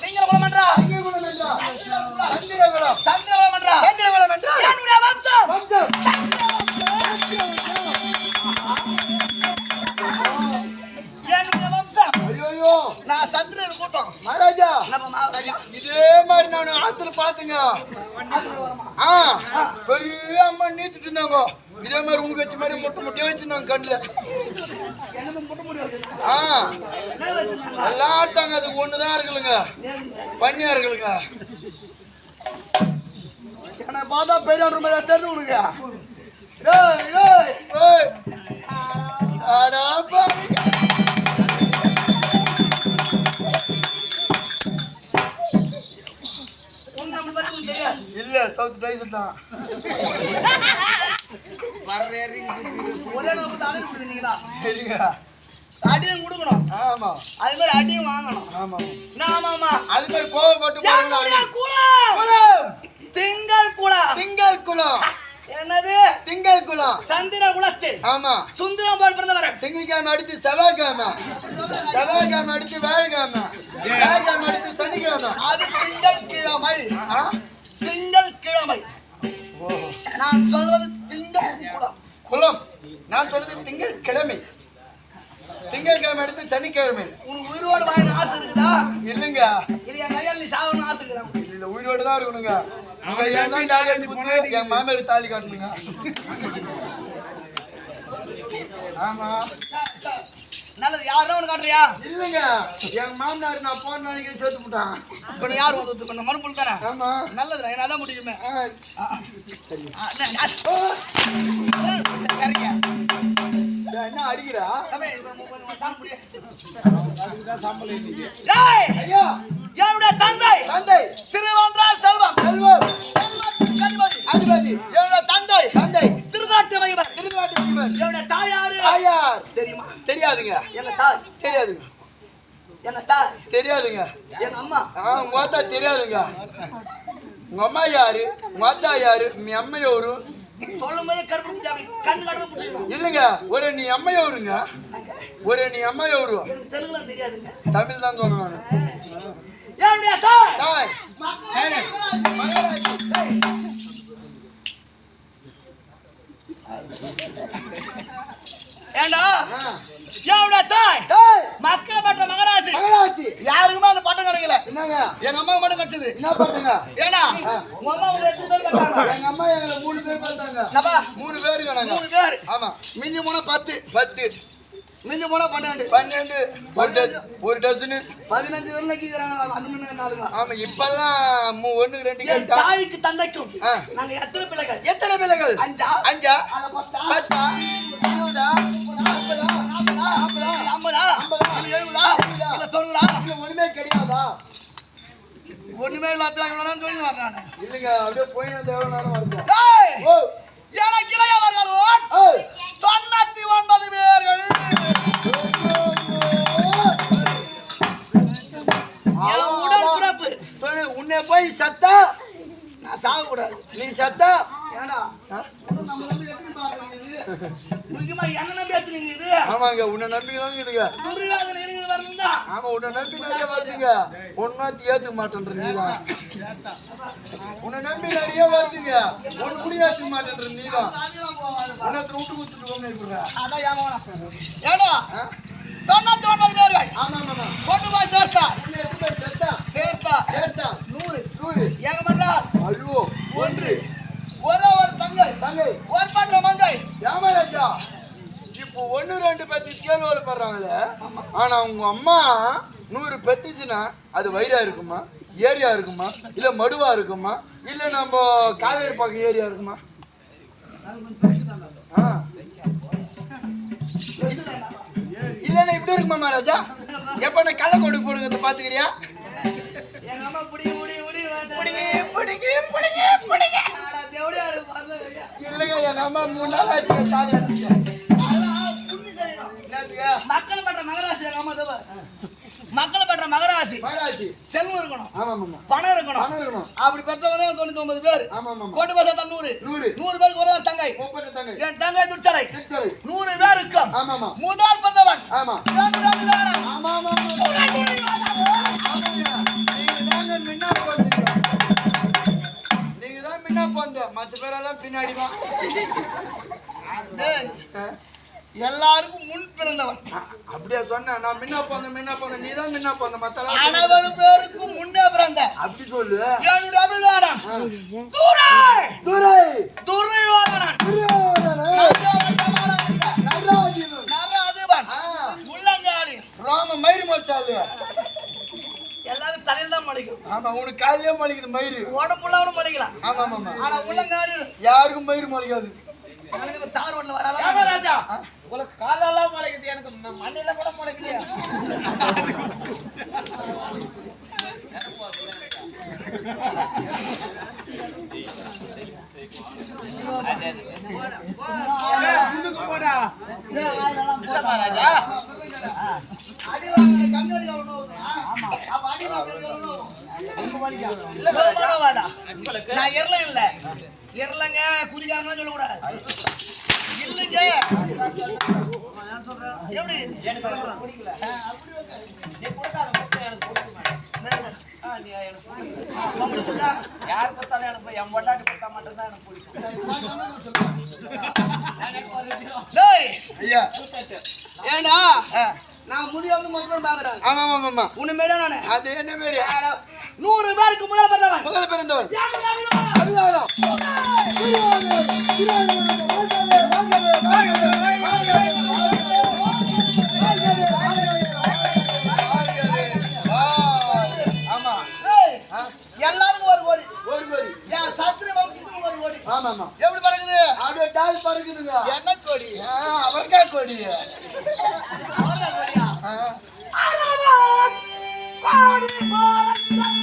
திங்களகுலம் என்றால் திங்களகுலம் என்றால் சந்திரகுலம். சந்திரகுலம் என்றால் சந்திரகுலம் என்றால் என்னுடைய வம்சம் வம்சம். என்னுடைய வம்சம். ஐயோ நான் சந்திரன் கூட்டம் மகாராஜா, நம்ம மகாராஜா இதே மாதிரி நான் ஆத்துல பாத்துங்க. பெரிய அம்மா நீத்துட்டு இருந்தாங்க. இதே மாதிரி உங்க வச்ச மாதிரி முட்டை முட்டையா வச்சிருந்தாங்க கண்ணுல. நல்லா ஆட்டாங்க. அது ஒண்ணுதான் இருக்குல்லுங்க, பண்ணியா இருக்குல்லுங்க. என்ன பார்த்தா பெரிய தெரிஞ்சு கொடுங்க. இல்ல சவுத் டைசன் தான். ஒரே அடிங்களா சரிங்க. அடியும் கொடுக்கணும். ஆமா அது மாதிரி அடியும் வாங்கணும். ஆமா ஆமா அது மாதிரி கோவப்பட்டு திங்கள் குலம். திங்கள் குலம். என்னது திங்கள் குலம்? சந்திர குலத்தில். ஆமா. சுந்தரம் போல் பிறந்தவர். திங்கக்கிழமை அடித்து செவ்வாய்க்கிழமை, செவ்வாய்க்கிழமை அடித்து வேலைக்கிழமை, வேலைக்கிழமை அடித்து சனிக்கிழமை. அது திங்கள் கிழமை. திங்கள் கிழமை. நான் சொல்வது திங்கள் குலம். குலம். நான் சொல்றது திங்கள் கிழமை. திங்கட்கிழமை எடுத்து சனிக்கிழமை. உனக்கு உயிரோடு வாங்கின ஆசை இருக்குதா? இல்லைங்க. இல்ல என் கையால் நீ சாகணும்னு ஆசை இருக்குதா? இல்ல உயிரோடு தான் இருக்கணுங்க. உங்க எல்லாம் டாக்டர் புத்து என் மாமியார் தாலி காட்டணுங்க. ஆமா நல்லது. யாரும் ஒன்று காட்டுறியா? இல்லைங்க, என் மாமனார் நான் போன நாளைக்கு சேர்த்து போட்டான். இப்ப யார் வந்து பண்ண மறுபுல் தானே? ஆமா நல்லதுடா. என்ன அதான் முடியுமே. சரிங்க. என்ன அடிக்கிறா? ஐயா என்னுடைய தந்தை தந்தை திருவன்றால் செல்வம். செல்வம் அதிபதி. என்னுடைய தந்தை தந்தை திருநாட்டு வைவர். திருநாட்டு வைவர். என்னுடைய தாயாரு தாயார் தெரியுமா? தெரியாதுங்க. என்ன தாய் தெரியாதுங்க. என்ன தாய் தெரியாதுங்க. எங்க அம்மா. உங்க அத்தா தெரியாதுங்க. உங்க அம்மா யாரு, உங்க அத்தா யாரு, நீ அம்மையோரு சொல்லும்போது கருப்பு கண்ணு கடமை இல்லைங்க. ஒரு நீ அம்மையோருங்க, ஒரு நீ அம்மையோரு. தெலுங்குல தெரியாதுங்க, தமிழ் தான் சொன்னாங்க. என்னுடைய தாய் தாய் ஏண்டா என்னுடைய தாய் தாய் மக்களை பட்ட மகராசி. மகராசி யாருக்குமே அந்த பட்டம் கிடைக்கல. என்னங்க? எங்க அம்மா மட்டும் கிடைச்சது. என்ன பண்ணுங்க? ஏண்டா உங்க அம்மா உங்களை எத்தனை பேர் பார்த்தாங்க? எங்க அம்மா எங்களை 3 பேர் பார்த்தாங்க. என்னப்பா 3 பேருங்க நாங்க. 3 பேர். ஆமா. மிஞ்சி போனா 10, 10 மிஞ்சி போனா 12, 12 ஒரு டஜனு 15 பேர் நக்கிக்கிறாங்க. அது முன்ன நாளுங்க. ஆமா. இப்பெல்லாம் 1 2 என் கேட்டா தாய்க்கு தந்தைக்கும் நாங்க எத்தனை பிள்ளைகள்? எத்தனை பிள்ளைகள்? 5 5 அத 10 10 20 40 50 இல்ல 70 இல்ல 90 ஒண்ணுமே கிடையாதா? ஒண்ணுமே இல்லாத இவ்வளவு சொல்லி வர்றானே. இல்லைங்க, அப்படியே போயினா எவ்வளவு நேரம் வருது? டேய் ஓ எனக்கு இளையவர்கள் ஏய் 99 பேர்கள். என் உடல் பிறப்பு. உன்னை போய் சத்தா நான் சாக கூடாது. நீ சத்தா ஏண்டா நம்ம நம்பி எத்தனை பாக்குறீங்க? முக்கியமா என்ன நம்பி எத்தனைங்க இது? ஆமாங்க, உன்னை நம்பிதான் இதுங்க. துரியோதனை இருக்குது வரணும்டா. ஆமா, உன்னை நம்பி நிறைய வருதுங்க. ஒன்னாத்தி ஏத்துக்க மாட்டேன்ற நீதான். உன்னை நம்பி நிறைய வருதுங்க. ஒன்னு கூட ஏத்துக்க மாட்டேன்ற நீதான். உன்னத்துல விட்டு கொடுத்துட்டு போங்க. அதான் ஏமாவனா. ஏண்டா 99 பேர்கள். ஆமா ஆமா. கொண்டு போய் சேர்த்தா உன்னை எத்தனை பேர் செத்தா? சேர்த்தா சேர்த்தா 100 ஏங்க பண்றார். ஐயோ 1 ஒரே ஒரு தங்கை தங்கை ஒரு பண்ற மங்கை. ஏமாராஜா, இப்போ 1 2 பேத்து கேள்வி படுறாங்களே. ஆனா உங்க அம்மா 100 பெத்துச்சுன்னா அது வயிறா இருக்குமா, ஏரியா இருக்குமா, இல்ல மடுவா இருக்குமா, இல்ல நம்ம காவேரி பாக்கம் ஏரியா இருக்குமா? இல்லன்னா இப்படி இருக்குமா மகாராஜா? எப்ப நான் கள்ளக்கோடு போடுங்க பாத்துக்கிறியா? எங்க அம்மா புடி புடி புடி புடிங்க புடிங்க புடிங்க புடிங்க. ஆனா தேவடியா பார்த்தா இல்லங்க, என் அம்மா 3 நாள் ஆச்சு தாலி அடிச்சு. மக்கள் பண்ற மகராசி. எங்க அம்மா தேவ மக்களை பண்ற மகராசி. மகாராஜி செல்வம் இருக்கணும், ஆமா ஆமா, பணம் இருக்கணும். பணம் இருக்கணும். அப்படி பெற்றவங்க 99 பேர். ஆமா ஆமா. கோட்டு பாசா 100 100 பேருக்கு ஒரே ஒரு தங்கை. 30 தங்கை. என் தங்கை துச்சலை சித்தலை. 100 பேருக்கும் ஆமா ஆமா. முதல் பிறந்தவன். ஆமா ஆமா ஆமா ஆமா. ஆமா பின்னாடி வா. டேய், எல்லாருக்கும் முன் பிறந்தவன். அப்படியே சொன்னேன் நான் முன்ன போன நீ தான் முன்ன போன மத்த அனைவரு பேருக்கும் முன்னே பிறந்த அப்படி சொல்லு. என்னுடைய அபிதானம் துரை துரியோதனன் நராதிபன் முள்ளங்காளி ராம மயிறு மொச்சாது. எல்லாரும் தலையில தான் முளைக்கும். ஆமா உனக்கு காலையிலே முளைக்குது மயிறு. உடம்புல அவனும் முளைக்கலாம். ஆமா ஆமா ஆனா முள்ளங்காளி யாருக்கும் மயிறு முளைக்காது. எனக்கு தார் ரோட்ல வராத ராஜா உங்களுக்கு காலெல்லாம் முளைக்குது, எனக்கு மண்ணில கூட முளைக்கலையா? போடா ராஜா. அடி வாங்க கண்ணாடி அவனோ. ஆமா அப்ப அடி வாங்க நான் எரல இல்ல எரலங்க குறிகாரனா சொல்ல கூடாது. இல்லங்க எப்படி யார் பார்த்தாலும் எனக்கு என் பொண்டாட்டி பார்த்தா மட்டும்தான் எனக்கு பிடிக்கும். டேய் ஐயா ஏண்டா நான் முதிய வந்து முதல்ல பாக்குறேன். ஆமா ஆமா ஆமா உண்மையில நானு அது என்ன மாரி 100 பேருக்கு முதல்ல பிறந்தவன். முதல்ல பிறந்தவன் ஆமா டேய் எல்லாருக்கும் ஒரு கோடி. ஒரு கோடி. என் சத்திர வம்சத்துக்கு ஒரு கோடி. ஆமா ஆமா எப்படி பறக்குது? அப்படியே டால் பறக்குதுங்க. என்ன கோடி? அவர்கா கோடி. அவ்வளவுதான் கோடியா? ஆ. அரவன் கோடி கோடி